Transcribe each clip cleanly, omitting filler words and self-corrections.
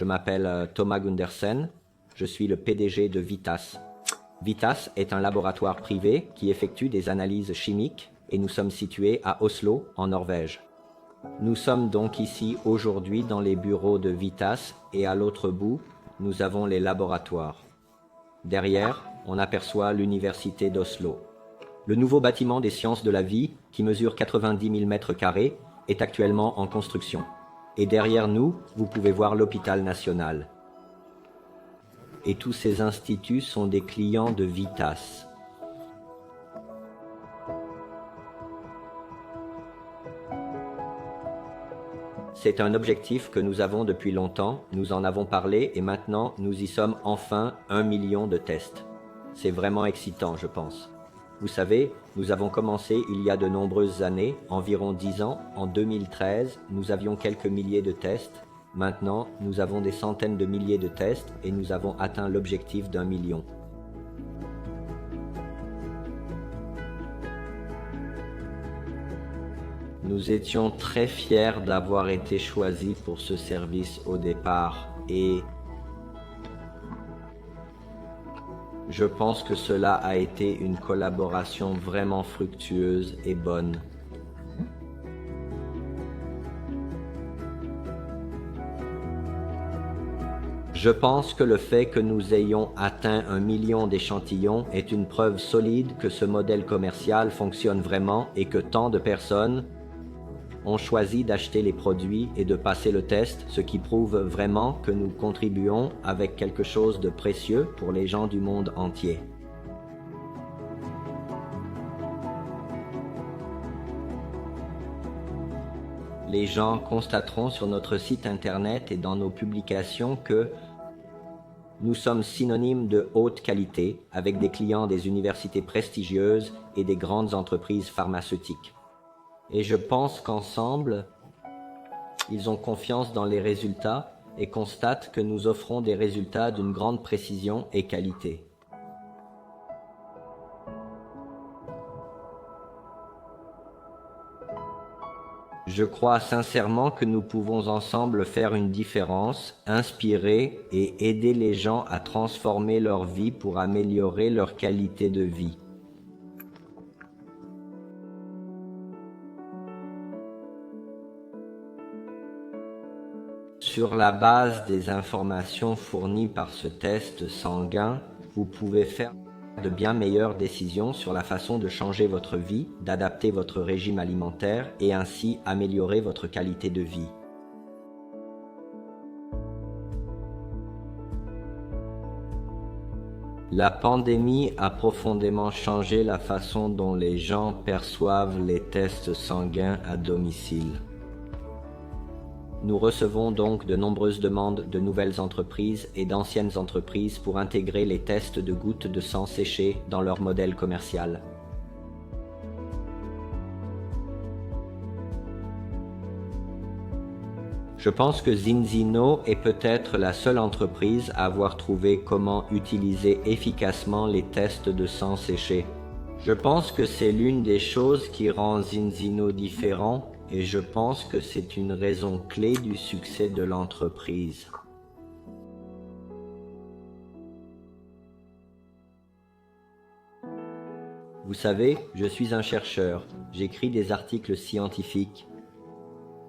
Je m'appelle Thomas Gundersen, je suis le PDG de Vitas. Vitas est un laboratoire privé qui effectue des analyses chimiques et nous sommes situés à Oslo, en Norvège. Nous sommes donc ici aujourd'hui dans les bureaux de Vitas et à l'autre bout, nous avons les laboratoires. Derrière, on aperçoit l'université d'Oslo. Le nouveau bâtiment des sciences de la vie, qui mesure 90 000 m², est actuellement en construction. Et derrière nous, vous pouvez voir l'hôpital national. Et tous ces instituts sont des clients de Vitas. C'est un objectif que nous avons depuis longtemps, nous en avons parlé et maintenant nous y sommes enfin 1 million de tests. C'est vraiment excitant, je pense. Vous savez, nous avons commencé il y a de nombreuses années, environ 10 ans. En 2013, nous avions quelques milliers de tests. Maintenant, nous avons des centaines de milliers de tests et nous avons atteint l'objectif d'1 million. Nous étions très fiers d'avoir été choisis pour ce service au départ et je pense que cela a été une collaboration vraiment fructueuse et bonne. Je pense que le fait que nous ayons atteint 1 million d'échantillons est une preuve solide que ce modèle commercial fonctionne vraiment et que tant de personnes ont choisi d'acheter les produits et de passer le test, ce qui prouve vraiment que nous contribuons avec quelque chose de précieux pour les gens du monde entier. Les gens constateront sur notre site internet et dans nos publications que nous sommes synonymes de haute qualité avec des clients des universités prestigieuses et des grandes entreprises pharmaceutiques. Et je pense qu'ensemble, ils ont confiance dans les résultats et constatent que nous offrons des résultats d'une grande précision et qualité. Je crois sincèrement que nous pouvons ensemble faire une différence, inspirer et aider les gens à transformer leur vie pour améliorer leur qualité de vie. Sur la base des informations fournies par ce test sanguin, vous pouvez faire de bien meilleures décisions sur la façon de changer votre vie, d'adapter votre régime alimentaire et ainsi améliorer votre qualité de vie. La pandémie a profondément changé la façon dont les gens perçoivent les tests sanguins à domicile. Nous recevons donc de nombreuses demandes de nouvelles entreprises et d'anciennes entreprises pour intégrer les tests de gouttes de sang séchées dans leur modèle commercial. Je pense que Zinzino est peut-être la seule entreprise à avoir trouvé comment utiliser efficacement les tests de sang séchés. Je pense que c'est l'une des choses qui rend Zinzino différent et je pense que c'est une raison clé du succès de l'entreprise. Vous savez, je suis un chercheur, j'écris des articles scientifiques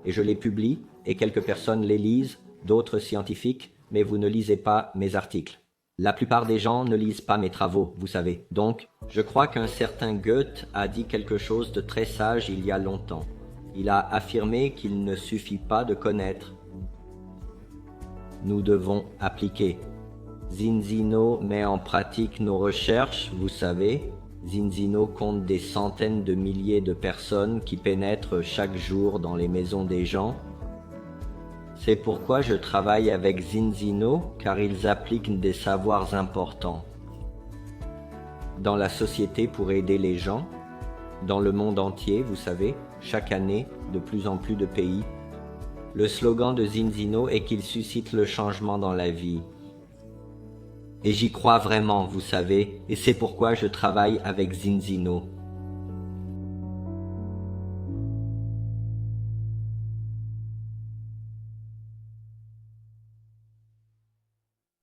et je les publie et quelques personnes les lisent, d'autres scientifiques, mais vous ne lisez pas mes articles. La plupart des gens ne lisent pas mes travaux, vous savez. Donc, je crois qu'un certain Goethe a dit quelque chose de très sage il y a longtemps. Il a affirmé qu'il ne suffit pas de connaître. Nous devons appliquer. Zinzino met en pratique nos recherches, vous savez. Zinzino compte des centaines de milliers de personnes qui pénètrent chaque jour dans les maisons des gens. C'est pourquoi je travaille avec Zinzino, car ils appliquent des savoirs importants dans la société pour aider les gens, dans le monde entier, vous savez, chaque année, de plus en plus de pays. Le slogan de Zinzino est qu'il suscite le changement dans la vie. Et j'y crois vraiment, vous savez, et c'est pourquoi je travaille avec Zinzino.